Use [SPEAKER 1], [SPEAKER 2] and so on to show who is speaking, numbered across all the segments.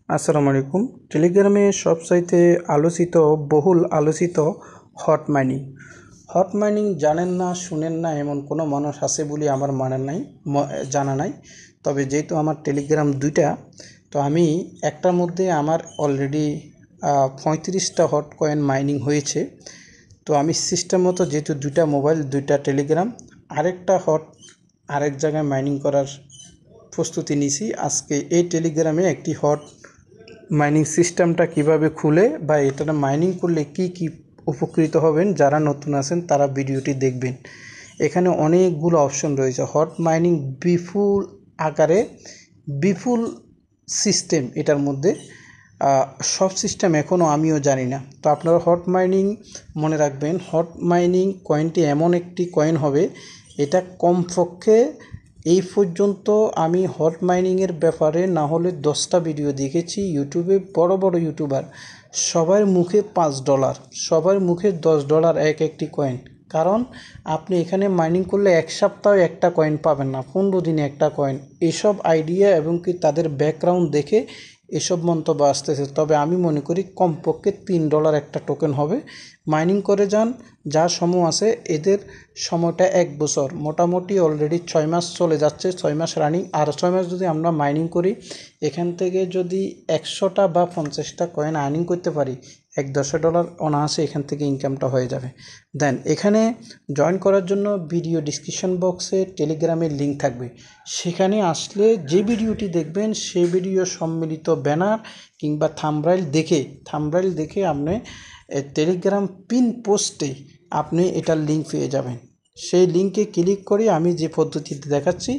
[SPEAKER 1] আসসালামু আলাইকুম। টেলিগ্রামে সবচাইতে আলোচিত বহুল আলোচিত হট মাইনিং। হট মাইনিং জানেন না, শুনেন না এমন কোনো মানুষ আছে বলে আমার জানা নাই। তবে যেহেতু আমার টেলিগ্রাম দুইটা, তো আমি একটার মধ্যে আমার অলরেডি 35টা হট কয়েন মাইনিং হয়েছে। তো আমি সিস্টেম মতো যেহেতু দুইটা মোবাইল, দুইটা টেলিগ্রাম, আরেকটা হট আরেক জায়গায় মাইনিং করার প্রস্তুতি নিছি। আজকে এই টেলিগ্রামে একটি হট মাইনিং সিস্টেমটা কিভাবে খুলে বা এটা মাইনিং করলে কি কি উপকৃত হবেন, যারা নতুন আছেন তারা ভিডিওটি দেখবেন। এখানে অনেকগুলো অপশন রয়েছে। হট মাইনিং বিপুল আকারে, বিপুল সিস্টেম এটার মধ্যে। সব সিস্টেম এখনও আমিও জানি না। তো আপনারা হট মাইনিং মনে রাখবেন, হট মাইনিং কয়েনটি এমন একটি কয়েন হবে, এটা কমপক্ষে এই পর্যন্ত আমি হট মাইনিংয়ের ব্যাপারে না হলে 10টা ভিডিও দেখেছি ইউটিউবে। বড় বড় ইউটিউবার সবার মুখে $5, সবার মুখে $10 একটি কয়েন। কারণ আপনি এখানে মাইনিং করলে এক সপ্তাহে একটা কয়েন পাবেন না, 15 দিনে একটা কয়েন। এসব আইডিয়া এবং কি তাদের ব্যাকগ্রাউন্ড দেখে এসব মন্তব্য আসতেছে। তবে আমি মনে করি কমপক্ষে $3 একটা টোকেন হবে। মাইনিং করে যান, যা সময় আছে এদের সময়টা 1 বছর, মোটামুটি অলরেডি 6 মাস চলে যাচ্ছে, 6 মাস রানিং। আর 6 মাস যদি আমরা মাইনিং করি, এখান থেকে যদি 100টা বা 50টা কয়েন আর্নিং করতে পারি, $10 অনায়াসে এখান থেকে ইনকামটা হয়ে যাবে। দেন এখানে জয়েন করার জন্য ভিডিও ডিসক্রিপশন বক্সে টেলিগ্রামের লিঙ্ক থাকবে। সেখানে আসলে যে ভিডিওটি দেখবেন সেই ভিডিও সম্মিলিত ব্যানার কিংবা থাম্বনেইল দেখে আপনি টেলিগ্রাম পিন পোস্টে আপনি এটার লিঙ্ক পেয়ে যাবেন। সেই লিঙ্কে ক্লিক করে আমি যে পদ্ধতিতে দেখাচ্ছি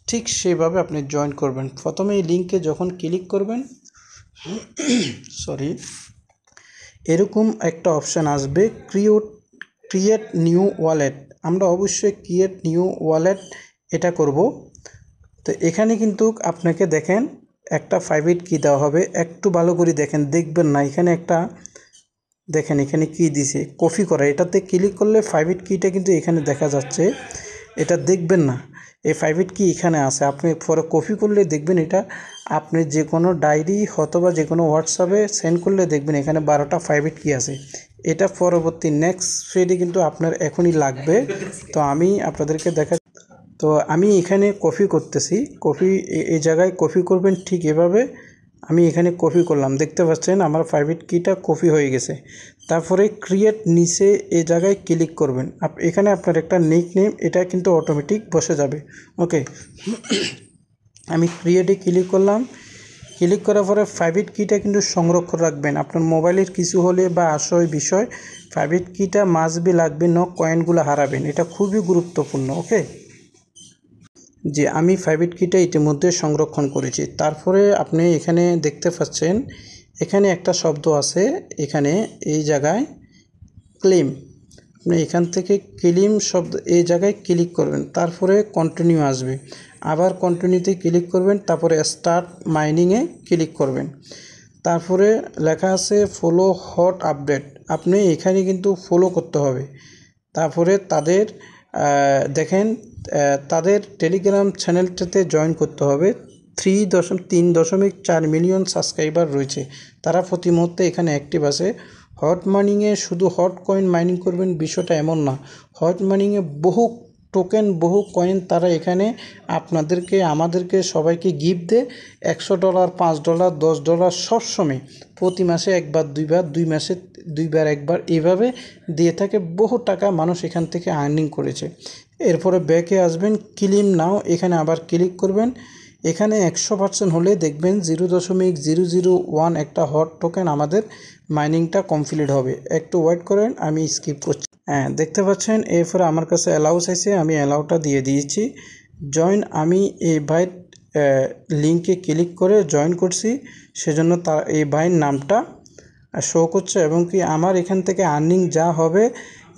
[SPEAKER 1] ঠিক সেভাবে আপনি জয়েন করবেন। প্রথমে এই লিঙ্কে যখন ক্লিক করবেন, এরকম একটা অপশান আসবে, ক্রিয়েট নিউ ওয়ালেট। আমরা অবশ্যই ক্রিয়েট নিউ ওয়ালেট এটা করব। তো এখানে কিন্তু আপনাকে দেখেন একটা প্রাইভেট কি দেওয়া হবে, একটু ভালো করে দেখবেন না, এখানে একটা দেখেন এখানে কি দিছে, কপি করা। এটাতে ক্লিক করলে প্রাইভেট কিটা কিন্তু এখানে দেখা যাচ্ছে, এটা দেখবেন না। এই প্রাইভেট কি এখানে আছে, আপনি পরে কপি করলে দেখবেন এটা আপনি যে কোনো ডায়েরি অথবা যে কোনো হোয়াটসঅ্যাপে সেন্ড করলে দেখবেন এখানে 12টা প্রাইভেট কি আছে। এটা পরবর্তী নেক্সট ফেডে কিন্তু আপনার এখনই লাগবে। তো আমি আপনাদেরকে তো আমি এখানে কপি করতেছি, এই জায়গায় কপি করবেন ঠিক এভাবে। আমি এখানে কপি করলাম, দেখতে পাচ্ছেন আমার প্রাইভেট কিটা কপি হয়ে গেছে। তারপরে ক্রিয়েট নিচে এই জায়গায় ক্লিক করবেন। এখানে আপনার একটা নিক নেম, এটা কিন্তু অটোমেটিক বসে যাবে। ওকে, আমি ক্রিয়েটে ক্লিক করলাম। ক্লিক করার পরে প্রাইভেট কিটা কিন্তু সংরক্ষণ রাখবেন। আপনার মোবাইলের কিছু হলে বা বিষয় প্রাইভেট কিটা মাস্ট বি লাগবে, কয়েনগুলো হারাবেন, এটা খুবই গুরুত্বপূর্ণ। ওকে, যে আমি প্রাইভেট কিটা ইতিমধ্যে সংরক্ষণ করেছি। তারপরে আপনি এখানে দেখতে পাচ্ছেন এখানে একটা শব্দ আছে, এখানে এই জায়গায় ক্লেম, আপনি এখান থেকে ক্লেম শব্দ এই জায়গায় ক্লিক করবেন। তারপরে কন্টিনিউ আসবে, আবার কন্টিনিউতে ক্লিক করবেন। তারপরে স্টার্ট মাইনিংয়ে ক্লিক করবেন। তারপরে লেখা আছে ফলো হট আপডেট, আপনি এখানে কিন্তু ফলো করতে হবে। তারপরে তাদের টেলিগ্রাম চ্যানেলটাতে জয়েন করতে হবে। 3.4 মিলিয়ন সাবস্ক্রাইবার রয়েছে, তারা প্রতি মুহূর্তে এখানে অ্যাক্টিভ আছে। হট মাইনিংয়ে শুধু হট কয়েন মাইনিং করবেন বিষয়টা এমন না, হট মাইনিংয়ে বহু টোকেন, বহু কয়েন তারা এখানে আমাদেরকে সবাইকে গিফট দেয়। $100, $5, $10 সবসময়, প্রতি মাসে একবার দুইবার, 2 মাসে দুইবার একবার, এইভাবে দিয়ে থাকে। বহু টাকা মানুষ এখান থেকে আর্নিং করেছে। এরপরে ব্যাকে আসবেন, ক্লেম নাও, এখানে আবার ক্লিক করবেন। এখানে 100% হলে দেখবেন 0.001 একটা হট টোকেন আমাদের মাইনিংটা কমপ্লিট হবে। একটু ওয়েট করেন, আমি স্কিপ করছি। হ্যাঁ, দেখতে পাচ্ছেন এরপরে আমার কাছে অ্যালাউ চাইছে, আমি অ্যালাউটা দিয়ে দিয়েছি। জয়েন, আমি এই ভাইয়ের লিঙ্কে ক্লিক করে জয়েন করছি, সেজন্য এই ভাইয়ের নামটা শো করছে। এবং কি আমার এখান থেকে আর্নিং যা হবে,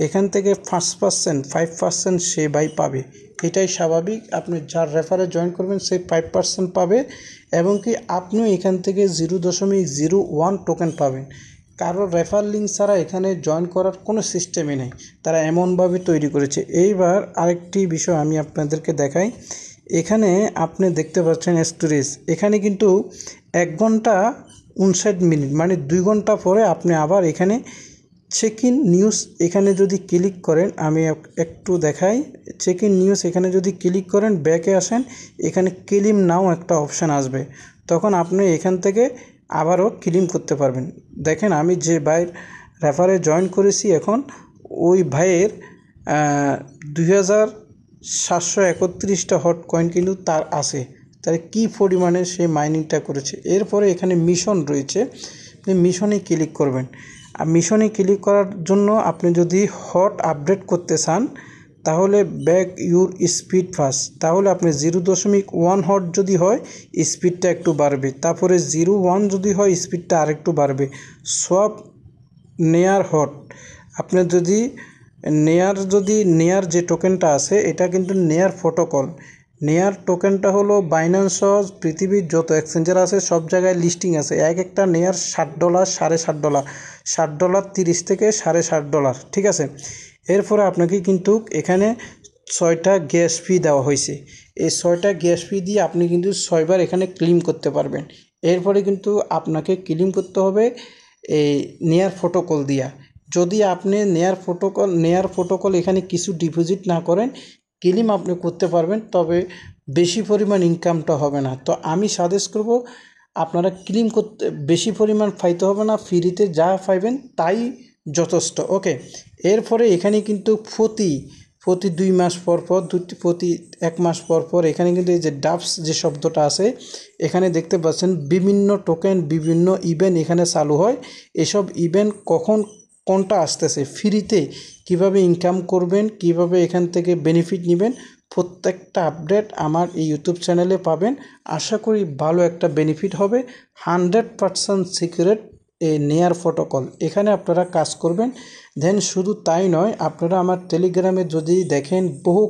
[SPEAKER 1] এখান থেকে 5% সে ভাই পাবে, এটাই স্বাভাবিক। আপনি যার রেফারে জয়েন করবেন সে 5% পাবে। এবং কি আপনিও এখান থেকে 0.01 টোকেন পাবেন। কারো রেফার লিঙ্ক ছাড়া এখানে জয়েন করার কোনো সিস্টেমই নেই, তারা এমনভাবে তৈরি করেছে। এইবার আরেকটি বিষয় আমি আপনাদেরকে দেখাই, এখানে আপনি দেখতে পাচ্ছেন স্টোরেজ, এখানে কিন্তু 1 ঘন্টা 59 মিনিট, মানে 2 ঘন্টা পরে আপনি আবার এখানে চেক ইন নিউজ এখানে যদি ক্লিক করেন, আমি একটু দেখাই। চেক ইন নিউজ এখানে যদি ক্লিক করেন, ব্যাকে আসেন, এখানে ক্লেম নাও একটা অপশান আসবে, তখন আপনি এখান থেকে আবারও ক্লেম করতে পারবেন। দেখেন আমি যে ভাইয়ের রেফারে জয়েন করেছি, এখন ওই ভাইয়ের 2731টা হট কয়েন কিন্তু তার আছে, তাহলে কী পরিমাণে সে মাইনিংটা করেছে। এরপরে এখানে মিশন রয়েছে, আপনি মিশনে ক্লিক করবেন। আর মিশনে ক্লিক করার জন্য আপনি যদি হট আপডেট করতে চান, তাহলে ব্যাক ইউর স্পিড ফাস্ট, তাহলে আপনি 0.1 হট যদি হয় স্পিডটা একটু বাড়বে, তারপরে 0.1 যদি হয় স্পিডটা আরেকটু বাড়বে। সব নেয়ার হট, আপনার যদি নেয়ার যে টোকেনটা আছে, এটা কিন্তু নেয়ার প্রোটোকল। নেয়ার টোকেনটা হলো বাইন্যান্স, পৃথিবীর যত এক্সচেঞ্জার আছে সব জায়গায় লিস্টিং আছে। একটা নেয়ার $60, $60.5, $60 30 থেকে $60.5, ঠিক আছে। এরপরে আপনাকে কিন্তু এখানে 6টা গ্যাস ফি দেওয়া হয়েছে, এই 6টা গ্যাস ফি দিয়ে আপনি কিন্তু 6বার এখানে ক্লেম করতে পারবেন। এরপরে কিন্তু আপনাকে ক্লেম করতে হবে এই নেয়ার প্রোটোকল দিয়া। যদি আপনি নেয়ার প্রোটোকল এখানে কিছু ডিপোজিট না করেন, ক্লেম আপনি করতে পারবেন, তবে বেশি পরিমাণ ইনকামটা হবে না। তো আমি সাজেস্ট করব আপনারা ক্লেম করতে, বেশি পরিমাণ পাইতে হবে না, ফ্রিতে যা পাইবেন তাই যথেষ্ট। ওকে, এরপরে এখানে কিন্তু প্রতি 2 মাস পর পর, প্রতি 1 মাস পর পর এখানে কিন্তু এই যে ডাবস যে শব্দটা আছে, এখানে দেখতে পাচ্ছেন বিভিন্ন টোকেন, বিভিন্ন ইভেন্ট এখানে চালু হয়। এসব ইভেন্ট কোনটা আসতেছে, ফ্রিতে কিভাবে ইনকাম করবেন, কিভাবে এখান থেকে বেনিফিট নেবেন, প্রত্যেকটা আপডেট আমার এই ইউটিউব চ্যানেলে পাবেন। আশা করি ভালো একটা বেনিফিট হবে। 100% সিক্রেট এই নেয়ার প্রোটোকল, এখানে আপনারা কাজ করবেন। দেন শুধু তাই নয়, আপনারা আমার টেলিগ্রামে যদি দেখেন, বহু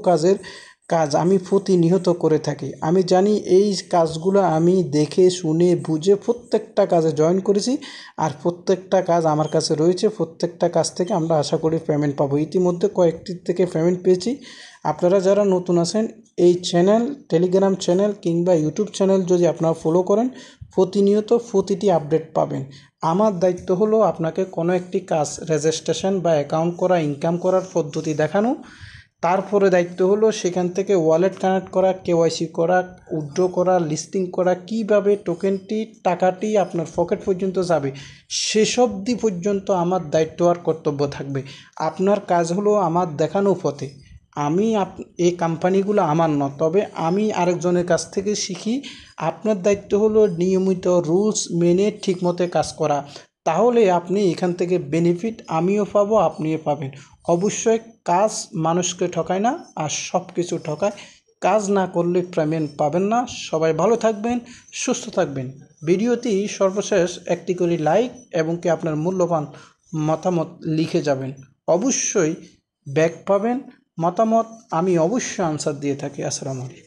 [SPEAKER 1] কাজ আমি প্রতিনিয়ত করে থাকি। আমি জানি এই কাজগুলো আমি দেখে শুনে বুঝে প্রত্যেকটা কাজে জয়েন করেছি, আর প্রত্যেকটা কাজ আমার কাছে রয়েছে। প্রত্যেকটা কাজ থেকে আমরা আশা করি পেমেন্ট পাবো। ইতিমধ্যে কয়েকটির থেকে পেমেন্ট পেয়েছি। আপনারা যারা নতুন আছেন, এই চ্যানেল, টেলিগ্রাম চ্যানেল কিংবা ইউটিউব চ্যানেল যদি আপনারা ফলো করেন, প্রতিনিয়ত প্রতিটি আপডেট পাবেন। আমার দায়িত্ব হলো আপনাকে কোনো একটি কাজ, রেজিস্ট্রেশন বা অ্যাকাউন্ট করা, ইনকাম করার পদ্ধতি দেখানো। তারপরে দায়িত্ব হলো সেখান থেকে ওয়ালেট কানেক্ট করা, কেওয়াইসি করা, উইথড্র করা, লিস্টিং করা, কীভাবে টাকাটি আপনার পকেট পর্যন্ত যাবে সেসব পর্যন্ত আমার দায়িত্ব আর কর্তব্য থাকবে। আপনার কাজ হলো আমার দেখানো পথে। এই কোম্পানিগুলো আমার না, তবে আমি আরেকজনের কাছ থেকে শিখি। আপনার দায়িত্ব হলো নিয়মিত রুলস মেনে ঠিকমতো কাজ করা, তাহলে আপনি এখান থেকে বেনিফিট আমিও পাবো, আপনিও পাবেন। অবশ্যই কাজ মানুষকে ঠকায় না, আর সব কিছু ঠকায়। কাজ না করলে পেমেন্ট পাবেন না। সবাই ভালো থাকবেন, সুস্থ থাকবেন। ভিডিওটি সর্বশেষ একটি করে লাইক এবং কি আপনার মূল্যবান মতামত লিখে যাবেন। অবশ্যই ব্যাক পাবেন, মতামত আমি অবশ্যই আনসার দিয়ে থাকি। আসসালামু আলাইকুম।